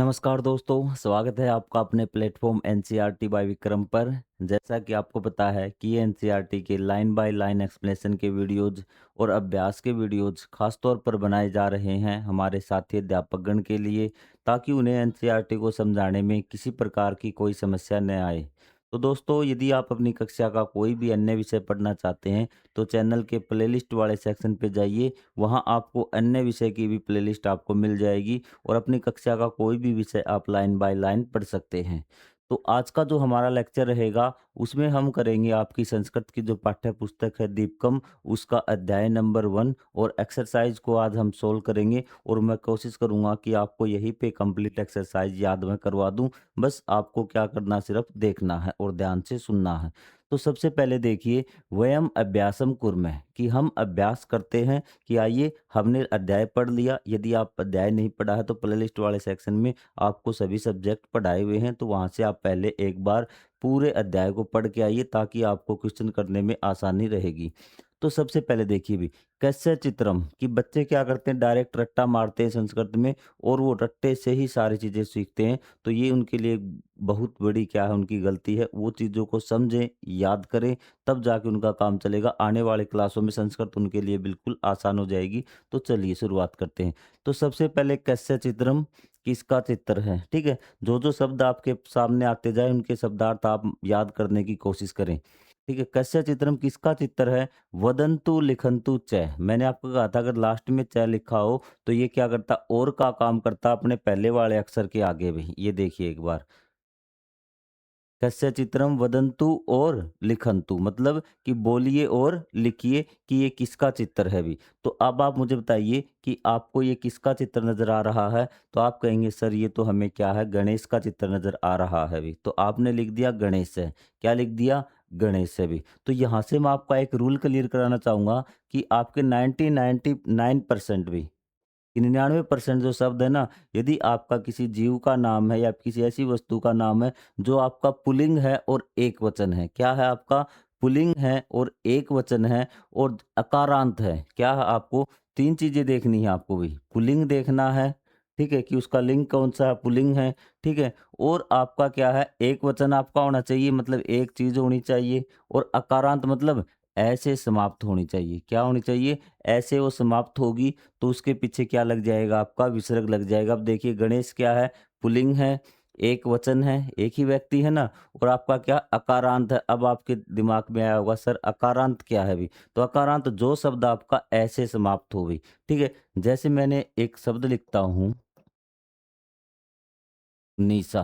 नमस्कार दोस्तों, स्वागत है आपका अपने प्लेटफॉर्म एनसीईआरटी बाय विक्रम पर। जैसा कि आपको पता है कि ये एनसीईआरटी के लाइन बाय लाइन एक्सप्लेनेशन के वीडियोज़ और अभ्यास के वीडियोज़ खास तौर पर बनाए जा रहे हैं हमारे साथी अध्यापकगण के लिए, ताकि उन्हें एनसीईआरटी को समझाने में किसी प्रकार की कोई समस्या न आए। तो दोस्तों, यदि आप अपनी कक्षा का कोई भी अन्य विषय पढ़ना चाहते हैं, तो चैनल के प्लेलिस्ट वाले सेक्शन पे जाइए। वहाँ आपको अन्य विषय की भी प्लेलिस्ट आपको मिल जाएगी और अपनी कक्षा का कोई भी विषय आप लाइन बाय लाइन पढ़ सकते हैं। तो आज का जो हमारा लेक्चर रहेगा, उसमें हम करेंगे आपकी संस्कृत की जो पाठ्य पुस्तक है दीपकम, उसका अध्याय नंबर 1 और एक्सरसाइज को आज हम सोल्व करेंगे। और मैं कोशिश करूँगा कि आपको यहीं पे कंप्लीट एक्सरसाइज याद मैं करवा दूँ। बस आपको क्या करना, सिर्फ देखना है और ध्यान से सुनना है। तो सबसे पहले देखिए, वयम अभ्यासम कुर्मः, कि हम अभ्यास करते हैं। कि आइए, हमने अध्याय पढ़ लिया। यदि आप अध्याय नहीं पढ़ा है तो प्लेलिस्ट वाले सेक्शन में आपको सभी सब्जेक्ट पढ़ाए हुए हैं, तो वहाँ से आप पहले एक बार पूरे अध्याय को पढ़ के आइए, ताकि आपको क्वेश्चन करने में आसानी रहेगी। तो सबसे पहले देखिए भी, कैसे चित्रम, कि बच्चे क्या करते हैं, डायरेक्ट रट्टा मारते हैं संस्कृत में और वो रट्टे से ही सारी चीज़ें सीखते हैं। तो ये उनके लिए बहुत बड़ी क्या है, उनकी गलती है। वो चीज़ों को समझें, याद करें, तब जाके उनका काम चलेगा। आने वाले क्लासों में संस्कृत उनके लिए बिल्कुल आसान हो जाएगी। तो चलिए शुरुआत करते हैं। तो सबसे पहले कस्य चित्रम, किसका चित्र है, ठीक है। जो जो शब्द आपके सामने आते जाए उनके शब्दार्थ आप याद करने की कोशिश करें, ठीक है। कस्य चित्रम, किसका चित्र है। वदंतु लिखंतु च, मैंने आपको कहा था अगर लास्ट में च लिखा हो तो ये क्या करता, और का काम करता अपने पहले वाले अक्षर के आगे भी। ये देखिए एक बार, कस्य चित्रम वदंतु और लिखंतु, मतलब कि बोलिए और लिखिए कि ये किसका चित्र है भी। तो अब आप मुझे बताइए कि आपको ये किसका चित्र नजर आ रहा है। तो आप कहेंगे सर ये तो हमें क्या है, गणेश का चित्र नजर आ रहा है भी। तो आपने लिख दिया गणेश है। क्या लिख दिया, गणेश है भी। तो यहाँ से मैं आपका एक रूल क्लियर कराना चाहूंगा कि आपके 99% भी, 99% जो शब्द है ना, यदि आपका किसी जीव का नाम है या किसी ऐसी वस्तु का नाम है जो आपका पुल्लिंग है और एक वचन है, क्या है आपका, पुल्लिंग है और एक वचन है और अकारांत है, क्या है आपको, तीन चीजें देखनी है आपको भी। पुल्लिंग देखना है, ठीक है, कि उसका लिंग कौन सा है, पुल्लिंग है, ठीक है। और आपका क्या है, एक वचन आपका होना चाहिए, मतलब एक चीज होनी चाहिए। और अकारांत मतलब ऐसे समाप्त होनी चाहिए। क्या होनी चाहिए, ऐसे वो समाप्त होगी तो उसके पीछे क्या लग जाएगा, आपका विसर्ग लग जाएगा। अब देखिए, गणेश क्या है, पुल्लिंग है, एक वचन है, एक ही व्यक्ति है ना, और आपका क्या, अकारांत है। अब आपके दिमाग में आया होगा सर अकारांत क्या है भी। तो अकारांत जो शब्द आपका ऐसे समाप्त हो गई, ठीक है। जैसे मैंने एक शब्द लिखता हूं, निशा,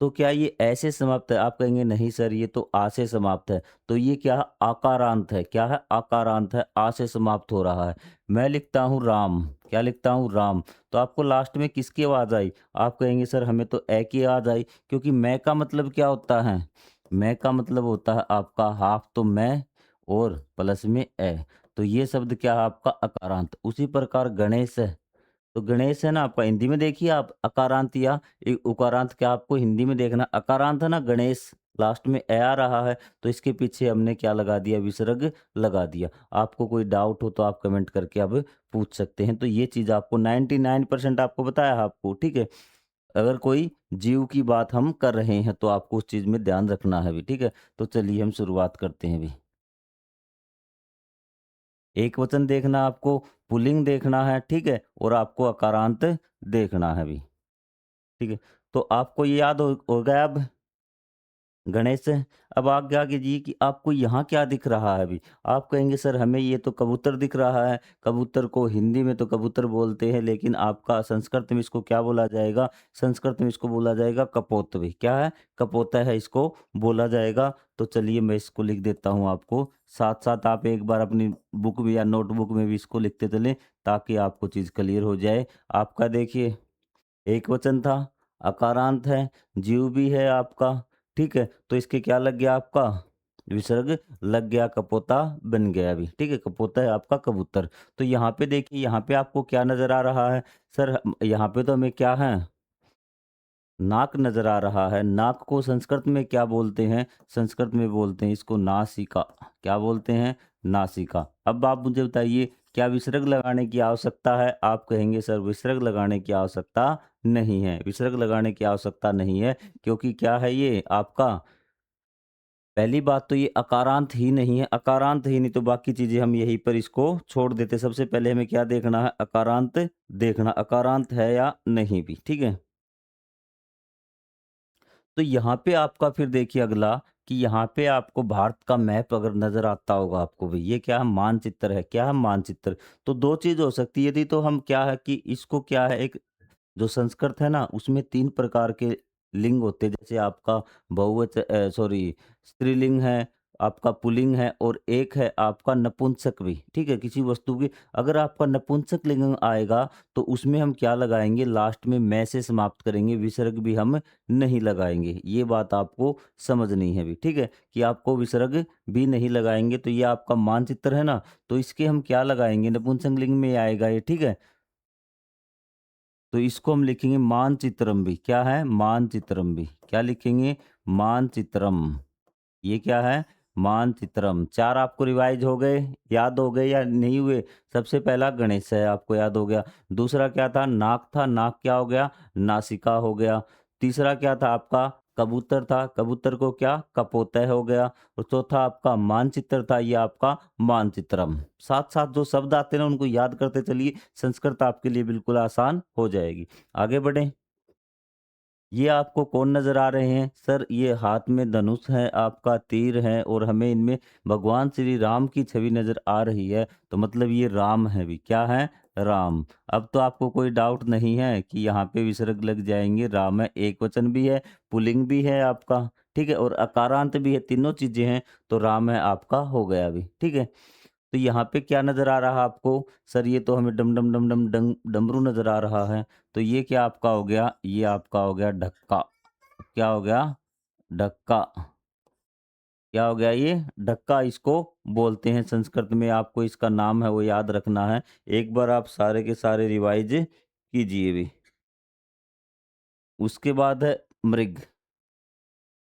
तो क्या ये ऐसे समाप्त है, आप कहेंगे नहीं सर ये तो आ से समाप्त है। तो ये क्या है, आकारांत है। क्या है, आकारांत है, आ से समाप्त हो रहा है। मैं लिखता हूँ राम, क्या लिखता हूँ, राम। तो आपको लास्ट में किसकी आवाज आई, आप कहेंगे सर हमें तो ए की आवाज आई, क्योंकि मैं का मतलब क्या होता है, मैं का मतलब होता है आपका हाफ तो मैं और प्लस में ए। तो ये शब्द क्या है आपका, अकारांत। उसी प्रकार गणेश है, तो गणेश है ना आपका, हिंदी में देखिए आप, अकारांत या उकारांत, क्या आपको हिंदी में देखना, अकारांत है ना गणेश, लास्ट में ए आ रहा है, तो इसके पीछे हमने क्या लगा दिया, विसर्ग लगा दिया। आपको कोई डाउट हो तो आप कमेंट करके अब पूछ सकते हैं। तो ये चीज आपको 99% आपको बताया है आपको, ठीक है। अगर कोई जीव की बात हम कर रहे हैं तो आपको उस चीज में ध्यान रखना है भी, ठीक है। तो चलिए हम शुरुआत करते हैं भी। एक वचन देखना आपको, पुल्लिंग देखना है, ठीक है, और आपको अकारांत देखना है भी, ठीक है। तो आपको ये याद हो गया अब, गणेश है। अब आगे आगे जी कि आपको यहाँ क्या दिख रहा है अभी। आप कहेंगे सर हमें ये तो कबूतर दिख रहा है। कबूतर को हिंदी में तो कबूतर बोलते हैं, लेकिन आपका संस्कृत में इसको क्या बोला जाएगा, संस्कृत में इसको बोला जाएगा कपोत भी। क्या है, कपोता है, इसको बोला जाएगा। तो चलिए मैं इसको लिख देता हूँ आपको, साथ साथ आप एक बार अपनी बुक में या नोटबुक में भी इसको लिखते चलें, ताकि आपको चीज़ क्लियर हो जाए। आपका देखिए, एक वचन था, अकारांत है, जीव भी है आपका, ठीक है। तो इसके क्या लग गया आपका, विसर्ग लग गया, कपोता बन गया अभी, ठीक है। कपोता है आपका कबूतर। तो यहाँ पे देखिए, यहाँ पे आपको क्या नजर आ रहा है सर, यहाँ पे तो हमें क्या है, नाक नजर आ रहा है। नाक को संस्कृत में क्या बोलते हैं, संस्कृत में बोलते हैं इसको नासिका। क्या बोलते हैं, नासिका। अब आप मुझे बताइए, क्या विसर्ग लगाने की आवश्यकता है? आप कहेंगे सर विसर्ग लगाने की आवश्यकता नहीं है। विसर्ग लगाने की आवश्यकता नहीं है क्योंकि क्या है ये आपका, पहली बात तो ये अकारांत ही नहीं है। अकारांत ही नहीं तो बाकी चीज़ें हम यहीं पर इसको छोड़ देते। सबसे पहले हमें क्या देखना है? अकारांत देखना, अकारांत है या नहीं भी, ठीक है? तो यहाँ पे आपका फिर देखिए अगला, कि यहाँ पे आपको भारत का मैप अगर नज़र आता होगा आपको भी, ये क्या है? मानचित्र है। क्या है? मानचित्र। तो 2 चीज़ हो सकती है, यदि तो हम क्या है कि इसको क्या है, एक जो संस्कृत है ना, उसमें 3 प्रकार के लिंग होते हैं। जैसे आपका सॉरी, स्त्रीलिंग है, आपका पुल्लिंग है और एक है आपका नपुंसक भी, ठीक है? किसी वस्तु की अगर आपका नपुंसक लिंग आएगा तो उसमें हम क्या लगाएँगे? लास्ट में मैं से समाप्त करेंगे, विसर्ग भी हम नहीं लगाएँगे। ये बात आपको समझनी है अभी, ठीक है? कि आपको विसर्ग भी नहीं लगाएँगे। तो ये आपका मानचित्र है ना, तो इसके हम क्या लगाएँगे? नपुंसक लिंग में आएगा ये, ठीक है? तो इसको हम लिखेंगे मानचित्रम भी। क्या है? मानचित्रम भी। क्या लिखेंगे? मानचित्रम। ये क्या है? मानचित्रम। 4 आपको रिवाइज हो गए, याद हो गए या नहीं हुए? सबसे पहला गणेश है, आपको याद हो गया। दूसरा क्या था? नाक था, नाक क्या हो गया? नासिका हो गया। तीसरा क्या था आपका? कबूतर था, कबूतर को क्या? कपोतय हो गया। और चौथा आपका मानचित्र था, ये आपका मानचित्रम। साथ-साथ जो शब्द आते हैं ना उनको याद करते चलिए, संस्कृत आपके लिए बिल्कुल आसान हो जाएगी। आगे बढ़ें। ये आपको कौन नज़र आ रहे हैं? सर ये हाथ में धनुष है, आपका तीर है और हमें इनमें भगवान श्री राम की छवि नज़र आ रही है, तो मतलब ये राम है भी। क्या है? राम। अब तो आपको कोई डाउट नहीं है कि यहाँ पे विसर्ग लग जाएँगे, राम है, एकवचन भी है, पुल्लिंग भी है आपका, ठीक है? और अकारांत भी है, तीनों चीज़ें हैं, तो राम है आपका हो गया अभी, ठीक है? तो यहाँ पे क्या नज़र आ रहा है आपको? सर ये तो हमें डम डम डम डम डम डमरू नज़र आ रहा है। तो ये क्या आपका हो गया? ये आपका हो गया ढक्का। क्या हो गया? ढक्का। क्या हो गया ये? ढक्का इसको बोलते हैं संस्कृत में, आपको इसका नाम है वो याद रखना है। एक बार आप सारे के सारे रिवाइज़ कीजिए भी। उसके बाद है मृग।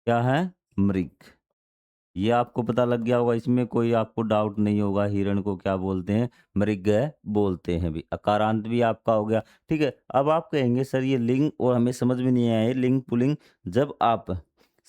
क्या है? मृग। ये आपको पता लग गया होगा, इसमें कोई आपको डाउट नहीं होगा, हिरण को क्या बोलते हैं? मृग बोलते हैं भी। अकारांत भी आपका हो गया, ठीक है? अब आप कहेंगे सर ये लिंग और हमें समझ में नहीं आया, ये लिंग पुल्लिंग। जब आप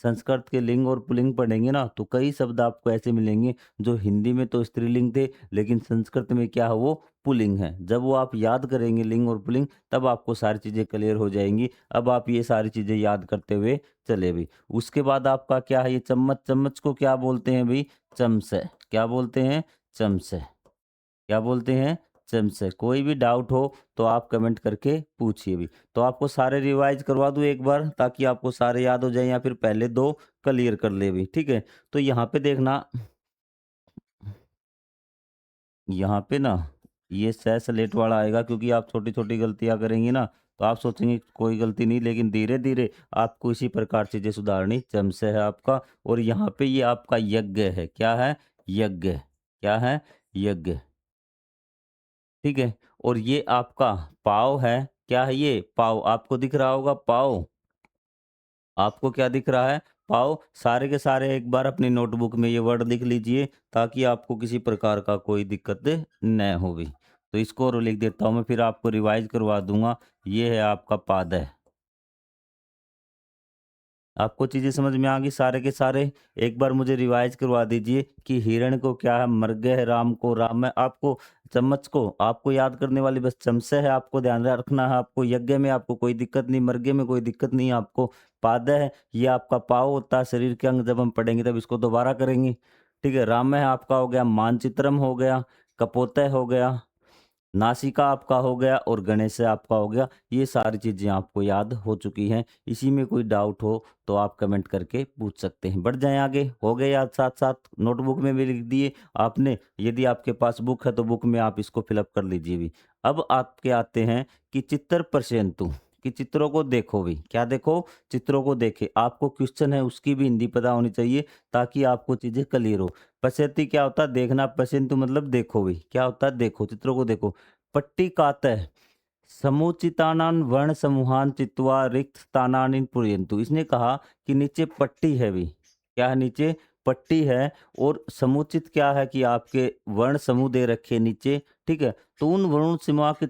संस्कृत के लिंग और पुल्लिंग पढ़ेंगे ना तो कई शब्द आपको ऐसे मिलेंगे जो हिंदी में तो स्त्रीलिंग थे लेकिन संस्कृत में क्या है वो पुल्लिंग है। जब वो आप याद करेंगे लिंग और पुल्लिंग तब आपको सारी चीज़ें क्लियर हो जाएंगी। अब आप ये सारी चीज़ें याद करते हुए चले भी। उसके बाद आपका क्या है? ये चम्मच, चम्मच को क्या बोलते हैं भाई? चमचे। क्या बोलते हैं? चमचे। क्या बोलते हैं? चमचे। कोई भी डाउट हो तो आप कमेंट करके पूछिए भी। तो आपको सारे रिवाइज करवा दूं एक बार ताकि आपको सारे याद हो जाए या फिर पहले दो क्लियर कर ले भी, ठीक है? तो यहाँ पे देखना, यहाँ पे ना ये सह सलेट वाला आएगा क्योंकि आप छोटी छोटी गलतियां करेंगे ना तो आप सोचेंगे कोई गलती नहीं, लेकिन धीरे धीरे आपको इसी प्रकार चीजें सुधारनी। चमसे है आपका। और यहाँ पे ये आपका यज्ञ है। क्या है? यज्ञ। क्या है? यज्ञ। ठीक है। और ये आपका पाव है। क्या है ये? पाव। आपको दिख रहा होगा पाव। आपको क्या दिख रहा है? पाव। सारे के सारे एक बार अपनी नोटबुक में ये वर्ड लिख लीजिए ताकि आपको किसी प्रकार का कोई दिक्कत न हो भी। तो इसको और लिख देता हूँ मैं, फिर आपको रिवाइज करवा दूंगा। ये है आपका पादय। आपको चीज़ें समझ में आ गई सारे के सारे? एक बार मुझे रिवाइज़ करवा दीजिए कि हिरण को क्या है? मृग है, राम को राम है, आपको चम्मच को आपको याद करने वाली बस चमसे है, आपको ध्यान रखना है। आपको यज्ञ में आपको कोई दिक्कत नहीं, मृगे में कोई दिक्कत नहीं है आपको। पादय है, ये आपका पाँव होता है, शरीर के अंग, जब हम पढ़ेंगे तब इसको दोबारा करेंगे। ठीक है, राम है आपका हो गया, मानचित्रम हो गया, कपोतय हो गया, नासिका आपका हो गया और गणेश आपका हो गया। ये सारी चीज़ें आपको याद हो चुकी हैं। इसी में कोई डाउट हो तो आप कमेंट करके पूछ सकते हैं। बढ़ जाएँ आगे। हो गए याद? साथ-साथ नोटबुक में भी लिख दिए आपने। यदि आपके पास बुक है तो बुक में आप इसको फ़िल अप कर लीजिए भी। अब आपके आते हैं कि चित्तर पश्यन्तु, कि चित्रों को देखो भी। क्या देखो? चित्रों को देखें। आपको क्वेश्चन है उसकी भी हिंदी पता होनी चाहिए ताकि आपको चीज़ें क्लियर हो। पश्यति क्या होता है? देखना। पश्यन्तु मतलब देखो भी। क्या होता है? देखो, चित्रों को देखो। पट्टिकातः समुचितानां वर्ण समूहान चित्वा रिक्त स्थानानि पूरयन्तु। इसने कहा कि नीचे पट्टी है भी। क्या है नीचे? पट्टी है और समुचित क्या है कि आपके वर्ण समूह दे रखे नीचे, ठीक है? तो उन वर्ण समूह के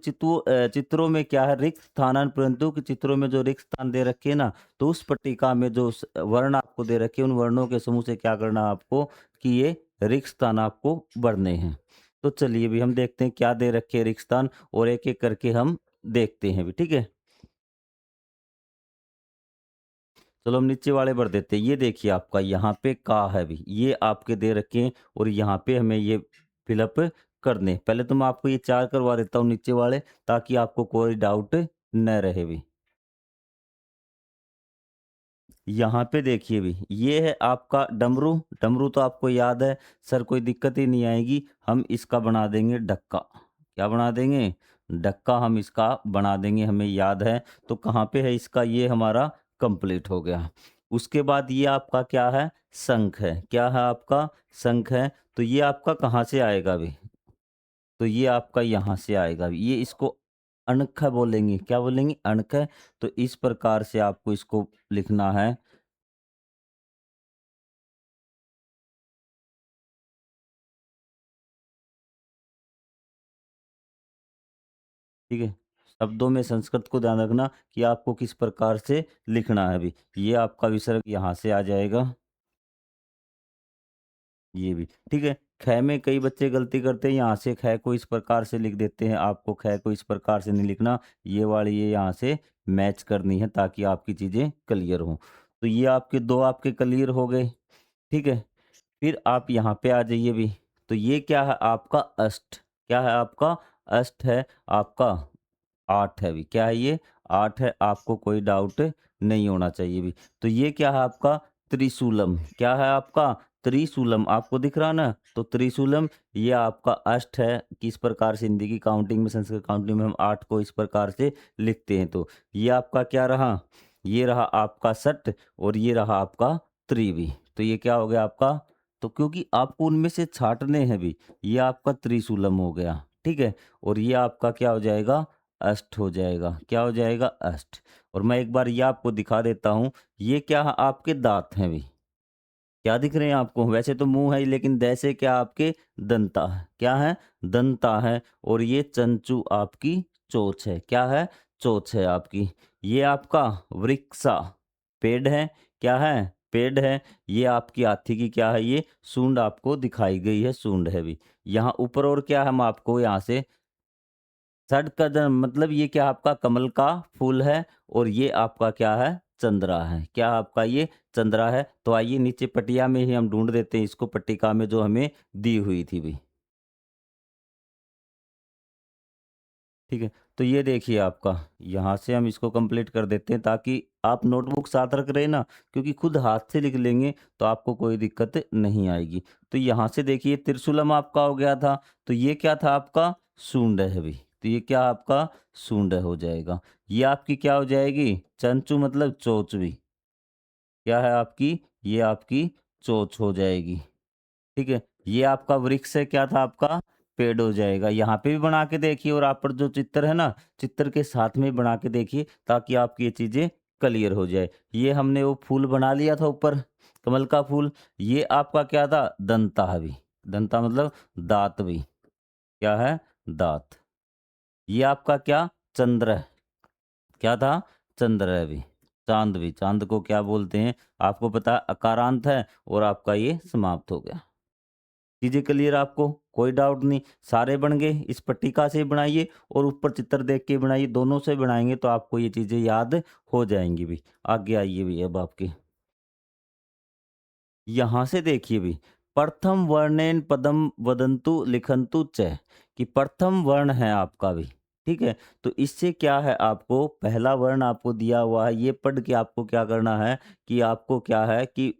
चित्रों में क्या है रिक्त स्थान, परंतु के चित्रों में जो रिक्त स्थान दे रखे हैं ना, तो उस पट्टिका में जो वर्ण आपको दे रखे हैं, उन वर्णों के समूह से क्या करना है आपको कि ये रिक्त स्थान आपको भरने हैं। तो चलिए भी हम देखते हैं क्या दे रखे हैं रिक्त स्थान, और एक-एक करके हम देखते हैं भी, ठीक है? चलो हम नीचे वाले भर देते हैं। ये देखिए आपका यहाँ पे का है भी, ये आपके दे रखे हैं और यहाँ पे हमें ये फिलअप करने हैं। पहले तो मैं आपको ये 4 करवा देता हूँ नीचे वाले, ताकि आपको कोई डाउट न रहे भी। यहाँ पे देखिए भी, ये है आपका डमरू, डमरू तो आपको याद है, सर कोई दिक्कत ही नहीं आएगी। हम इसका बना देंगे डक्का। क्या बना देंगे? डक्का हम इसका बना देंगे, हमें याद है। तो कहाँ पे है इसका, ये हमारा कंप्लीट हो गया। उसके बाद ये आपका क्या है? शंख है। क्या है आपका? शंख है। तो ये आपका कहाँ से आएगा भी? तो ये आपका यहाँ से आएगा। ये इसको अणख बोलेंगे। क्या बोलेंगे? अणख। तो इस प्रकार से आपको इसको लिखना है। ठीक है? शब्दों में संस्कृत को ध्यान रखना कि आपको किस प्रकार से लिखना है अभी। ये आपका विसर्ग यहाँ से आ जाएगा, ये भी। ठीक है? ख में कई बच्चे गलती करते हैं, यहाँ से ख को इस प्रकार से लिख देते हैं। आपको ख को इस प्रकार से नहीं लिखना, ये वाली ये यहाँ से मैच करनी है ताकि आपकी चीज़ें क्लियर हों। तो ये आपके 2 आपके क्लियर हो गए, ठीक है? फिर आप यहाँ पे आ जाइए भी। तो ये क्या है आपका अष्ट। क्या है आपका? अष्ट है आपका। 8 है अभी। क्या है ये? 8 है, आपको कोई डाउट नहीं होना चाहिए भी। तो ये क्या है आपका? त्रिशूलम। क्या है आपका? त्रिशूलम। आपको दिख रहा ना? तो त्रिशूलम ये आपका अष्ट है। किस प्रकार से हिंदी की काउंटिंग में, संस्कृत काउंटिंग में हम 8 को इस प्रकार से लिखते हैं। तो ये आपका क्या रहा? ये रहा आपका षट और ये रहा आपका त्रिवी। तो ये क्या हो गया आपका? तो क्योंकि आपको उनमें से छाँटने हैं भी, ये आपका त्रिशूलम हो गया, ठीक है? और ये आपका क्या हो जाएगा? अष्ट हो जाएगा। क्या हो जाएगा? अष्ट। और मैं एक बार ये आपको दिखा देता हूँ, ये क्या है आपके दाँत हैं भी। क्या दिख रहे हैं आपको? वैसे तो मुँह है ही, लेकिन दैसे क्या आपके दंता है। क्या है? दंता है। और ये चंचू आपकी चोंच है। क्या है? चोंच है आपकी। ये आपका वृक्सा पेड़ है। क्या है? पेड़ है। ये आपकी हाथी की क्या है? ये सूंड आपको दिखाई गई है, सूंड है भी। यहाँ ऊपर और क्या हम आपको यहाँ से षड का जन्म, मतलब ये क्या आपका कमल का फूल है और ये आपका क्या है? चंद्रा है। क्या आपका ये? चंद्रा है। तो आइए नीचे पटिया में ही हम ढूँढ देते हैं इसको, पट्टिका में जो हमें दी हुई थी भी। ठीक है? तो ये देखिए आपका, यहाँ से हम इसको कंप्लीट कर देते हैं ताकि आप नोटबुक साथ रख रहे हैं ना, क्योंकि खुद हाथ से लिख लेंगे तो आपको कोई दिक्कत नहीं आएगी। तो यहाँ से देखिए त्रिशूलम आपका हो गया था, तो ये क्या था आपका? सूंड है भी। तो ये क्या आपका? सूंड हो जाएगा। ये आपकी क्या हो जाएगी? चंचू मतलब चोंच भी। क्या है आपकी? ये आपकी चोंच हो जाएगी। ठीक है? ये आपका वृक्ष है, क्या था आपका? पेड़ हो जाएगा। यहाँ पे भी बना के देखिए, और आप पर जो चित्र है ना, चित्र के साथ में बना के देखिए ताकि आपकी ये चीज़ें क्लियर हो जाए। ये हमने वो फूल बना लिया था ऊपर, कमल का फूल। ये आपका क्या था? दंता है भी। दंता मतलब दाँत भी। क्या है? दाँत। ये आपका क्या? चंद्र है। क्या था? चंद्र है भी। चाँद भी। चाँद को क्या बोलते हैं? आपको पता है, अकारांत है और आपका ये समाप्त हो गया। चीज़ें क्लियर आपको? कोई डाउट नहीं। सारे बन गए। इस पट्टिका से बनाइए और ऊपर चित्र देख के बनाइए, दोनों से बनाएँगे तो आपको ये चीज़ें याद हो जाएँगी भी। आगे आइए भी अब आपके। यहाँ से देखिए भी, प्रथम वर्णेन पदम वदंतु लिखंतु च, कि प्रथम वर्ण है आपका भी, ठीक है? तो इससे क्या है, आपको पहला वर्ण आपको दिया हुआ है, ये पढ़ के आपको क्या करना है कि आपको क्या है कि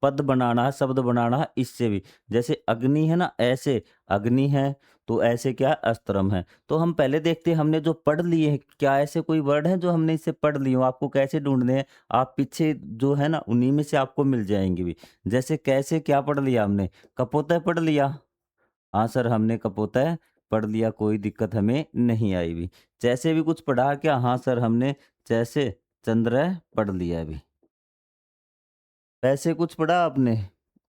पद बनाना है, शब्द बनाना है इससे भी। जैसे अग्नि है ना, ऐसे अग्नि है, तो ऐसे क्या है? अस्त्रम है। तो हम पहले देखते हैं हमने जो पढ़ लिए हैं, क्या ऐसे कोई वर्ड हैं जो हमने इससे पढ़ लिए हों? आपको कैसे ढूँढने हैं? आप पीछे जो है ना, उन्हीं में से आपको मिल जाएँगे भी। जैसे कैसे क्या पढ़ लिया हमने? कपोतय पढ़ लिया। हाँ सर, हमने कपोतय पढ़ लिया, कोई दिक्कत हमें नहीं आई भी। जैसे भी कुछ पढ़ा क्या? हाँ सर, हमने जैसे चंद्र पढ़ लिया अभी। वैसे कुछ पढ़ा आपने?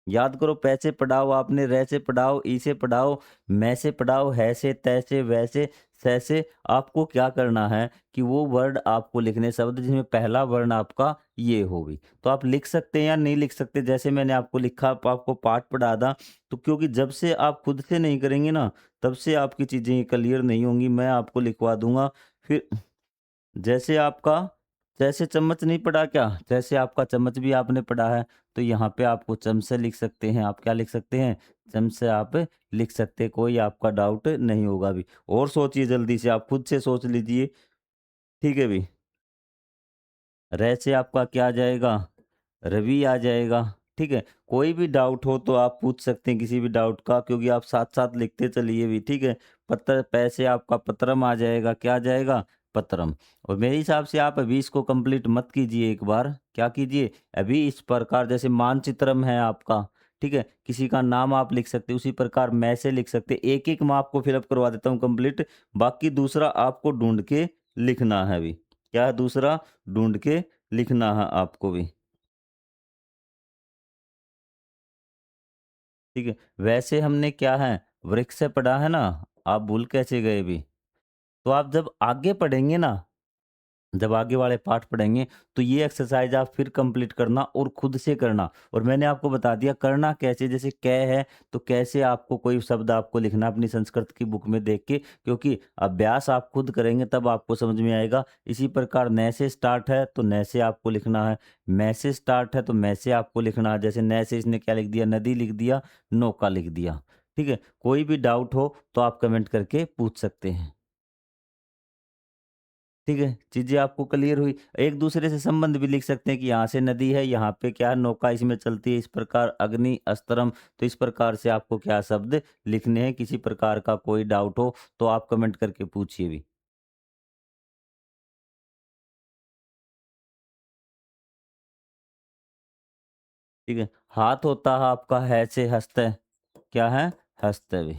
याद करो, पै से पढ़ाओ आपने, रै से पढ़ाओ, ई से पढ़ाओ, मैं से पढ़ाओ, है से, तै से, वै से, सै से। आपको क्या करना है कि वो वर्ड आपको लिखने शब्द जिसमें पहला वर्ण आपका ये हो भी। तो आप लिख सकते हैं या नहीं लिख सकते, जैसे मैंने आपको लिखा, आपको पाठ पढ़ा था। तो क्योंकि जब से आप खुद से नहीं करेंगे ना, तब से आपकी चीज़ें क्लियर नहीं होंगी। मैं आपको लिखवा दूँगा। फिर जैसे आपका जैसे चम्मच नहीं पढ़ा क्या? जैसे आपका चम्मच भी आपने पढ़ा है, तो यहाँ पे आपको चम से लिख सकते हैं। आप क्या लिख सकते हैं? चम से आप लिख सकते हैं, कोई आपका डाउट नहीं होगा अभी। और सोचिए जल्दी से, आप खुद से सोच लीजिए, ठीक है भई? रे से आपका क्या आ जाएगा? रवि आ जाएगा, ठीक है? कोई भी डाउट हो तो आप पूछ सकते हैं किसी भी डाउट का, क्योंकि आप साथ-साथ लिखते चलिए भी, ठीक है? पत्र पै से आपका पत्रम आ जाएगा, क्या आ जाएगा? पत्रम। और मेरे हिसाब से आप अभी इसको कंप्लीट मत कीजिए एक बार, क्या कीजिए? अभी इस प्रकार जैसे मानचित्रम है आपका, ठीक है? किसी का नाम आप लिख सकते हैं, उसी प्रकार मैं से लिख सकते हैं। एक-एक मैं आपको फिल अप करवा देता हूँ कंप्लीट, बाकी दूसरा आपको ढूँढ के लिखना है अभी। क्या है दूसरा? ढूँढ के लिखना है आपको भी। ठीक है। वैसे हमने क्या है, वृक्ष से पढ़ा है ना, आप भूल कैसे गए अभी? तो आप जब आगे पढ़ेंगे ना, जब आगे वाले पाठ पढ़ेंगे, तो ये एक्सरसाइज आप फिर कंप्लीट करना और खुद से करना। और मैंने आपको बता दिया करना कैसे, जैसे कै है, तो कैसे आपको कोई शब्द आपको लिखना अपनी संस्कृत की बुक में देख के, क्योंकि अभ्यास आप खुद करेंगे तब आपको समझ में आएगा। इसी प्रकार न से स्टार्ट है, तो न से आपको लिखना है, मैं से स्टार्ट है, तो मैं से आपको लिखना है। जैसे न से इसने क्या लिख दिया, नदी लिख दिया, नौका लिख दिया। ठीक है? कोई भी डाउट हो तो आप कमेंट करके पूछ सकते हैं। ठीक है, चीज़ें आपको क्लियर हुई। एक दूसरे से संबंध भी लिख सकते हैं कि यहाँ से नदी है, यहाँ पे क्या है, नौका इसमें चलती है, इस प्रकार अग्नि, अस्त्रम। तो इस प्रकार से आपको क्या शब्द लिखने हैं। किसी प्रकार का कोई डाउट हो तो आप कमेंट करके पूछिए भी। ठीक है, हाथ होता है आपका है से हस्त, क्या है, हस्त भी।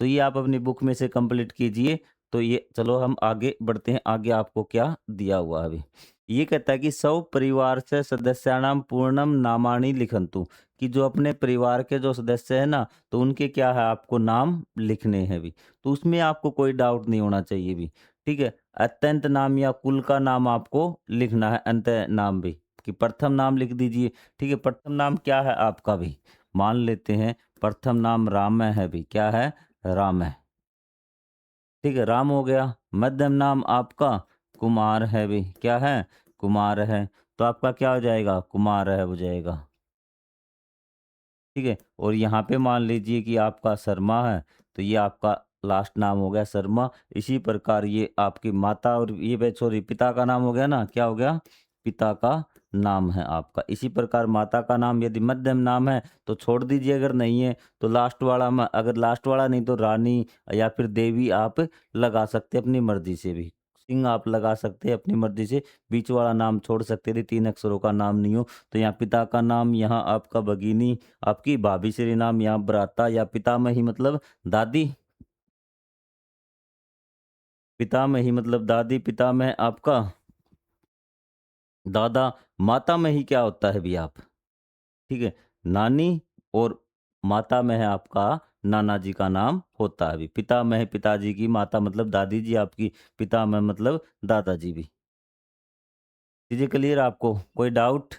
तो ये आप अपनी बुक में से कंप्लीट कीजिए। तो ये चलो हम आगे बढ़ते हैं। आगे आपको क्या दिया हुआ है अभी? ये कहता है कि सौ परिवार से सदस्यानाम पूर्णम नामानि लिखंतु, कि जो अपने परिवार के जो सदस्य है ना, तो उनके क्या है, आपको नाम लिखने हैं भी। तो उसमें आपको कोई डाउट नहीं होना चाहिए भी। ठीक है? अत्यंत नाम या कुल का नाम आपको लिखना है, अंत नाम भी, कि प्रथम नाम लिख दीजिए। ठीक है? प्रथम नाम क्या है आपका भी? मान लेते हैं प्रथम नाम राम है भी, क्या है, राम है। ठीक है, राम हो गया। मध्यम नाम आपका कुमार है भी, क्या है, कुमार है। तो आपका क्या हो जाएगा, कुमार है हो जाएगा। ठीक है, और यहाँ पे मान लीजिए कि आपका शर्मा है, तो ये आपका लास्ट नाम हो गया शर्मा। इसी प्रकार ये आपकी माता और ये सॉरी पिता का नाम हो गया ना, क्या हो गया, पिता का नाम है आपका। इसी प्रकार माता का नाम यदि मध्यम नाम है तो छोड़ दीजिए, अगर नहीं है तो लास्ट वाला अगर लास्ट वाला नहीं तो रानी या फिर देवी आप लगा सकते हैं अपनी मर्जी से भी। सिंह आप लगा सकते हैं अपनी मर्जी से, बीच वाला नाम छोड़ सकते हैं यदि 3 अक्षरों का नाम नहीं हो। तो यहाँ पिता का नाम, यहाँ आपका भगिनी, आपकी भाभी श्री नाम, यहाँ भ्राता या पितामही मतलब दादी, पितामही मतलब दादी, पितामह आपका दादा, मातामही क्या होता है भी आप, ठीक है, नानी, और मातामह आपका नाना जी का नाम होता है भी। पितामह पिताजी की, माता मतलब दादी जी आपकी, पितामह मतलब दादाजी भी। चीजें क्लियर आपको? कोई डाउट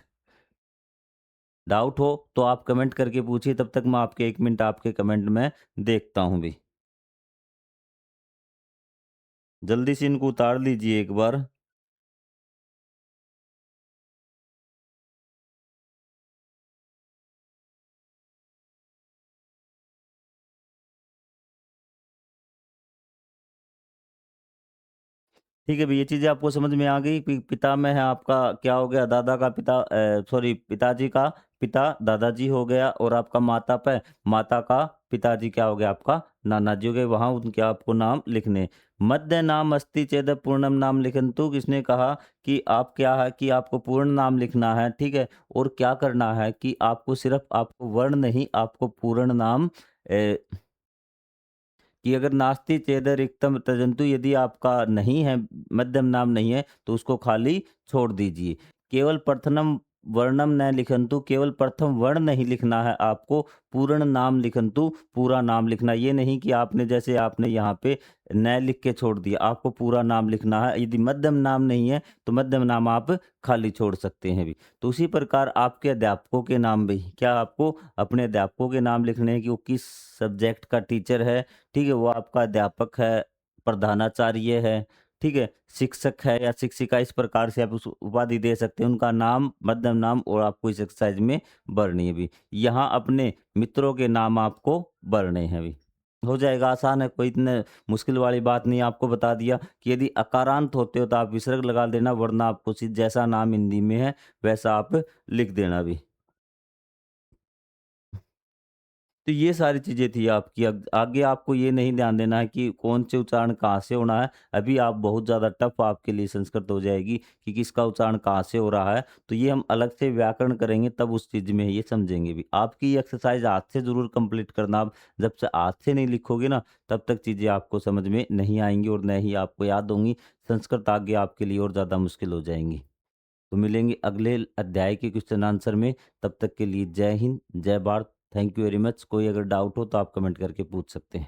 हो तो आप कमेंट करके पूछिए, तब तक मैं आपके 1 मिनट आपके कमेंट में देखता हूँ भी। जल्दी से इनको उतार लीजिए एक बार। ठीक है भई, ये चीज़ें आपको समझ में आ गई। पिता में है आपका क्या हो गया, दादा का पिता, सॉरी पिताजी का पिता दादाजी हो गया, और आपका माता पे माता का पिताजी क्या हो गया, आपका नाना जी हो गए। वहाँ उनके आपको नाम लिखने। मध्य नाम अस्ति चेद पूर्णम नाम लिखन्तु, किसने कहा कि आप क्या है कि आपको पूर्ण नाम लिखना है, ठीक है? और क्या करना है कि आपको सिर्फ़ आपको वर्ण नहीं, आपको पूर्ण नाम कि अगर नास्ति चेद रिक्तम त्यजन्तु, यदि आपका नहीं है, मध्यम नाम नहीं है, तो उसको खाली छोड़ दीजिए। केवल प्रथम वर्णम न लिखन्तु, केवल प्रथम वर्ण नहीं लिखना है आपको, पूर्ण नाम लिखन्तु, पूरा नाम लिखना। ये नहीं कि आपने जैसे आपने यहाँ पे न लिख के छोड़ दिया, आपको पूरा नाम लिखना है। यदि मध्यम नाम नहीं है, तो मध्यम नाम आप खाली छोड़ सकते हैं भी। तो उसी प्रकार आपके अध्यापकों के नाम भी, क्या आपको अपने अध्यापकों के नाम लिखने हैं कि वो किस सब्जेक्ट का टीचर है, ठीक है? वो आपका अध्यापक है, प्रधानाचार्य है, ठीक है? शिक्षक है या शिक्षिका, इस प्रकार से आप उस उपाधि दे सकते हैं। उनका नाम, मध्यम नाम और आपको इस एक्सरसाइज में भरनी है भी। यहाँ अपने मित्रों के नाम आपको भरने हैं भी। हो जाएगा, आसान है, कोई इतने मुश्किल वाली बात नहीं है। आपको बता दिया कि यदि अकारांत होते हो तो आप विसर्ग लगा देना, वरना आपको जैसा नाम हिंदी में है वैसा आप लिख देना भी। तो ये सारी चीज़ें थी आपकी। आगे आपको ये नहीं ध्यान देना है कि कौन से उच्चारण कहाँ से होना है। अभी आप बहुत ज़्यादा टफ आपके लिए संस्कृत हो जाएगी कि किसका उच्चारण कहाँ से हो रहा है। तो ये हम अलग से व्याकरण करेंगे, तब उस चीज़ में ये समझेंगे भी। आपकी ये एक्सरसाइज हाथ से ज़रूर कंप्लीट करना। आप जब से हाथ से नहीं लिखोगे ना, तब तक चीज़ें आपको समझ में नहीं आएँगी और न ही आपको याद होंगी। संस्कृत आगे आपके लिए और ज़्यादा मुश्किल हो जाएँगी। तो मिलेंगे अगले अध्याय के क्वेश्चन आंसर में। तब तक के लिए जय हिंद, जय Bharat. Thank you very much. कोई अगर डाउट हो तो आप कमेंट करके पूछ सकते हैं।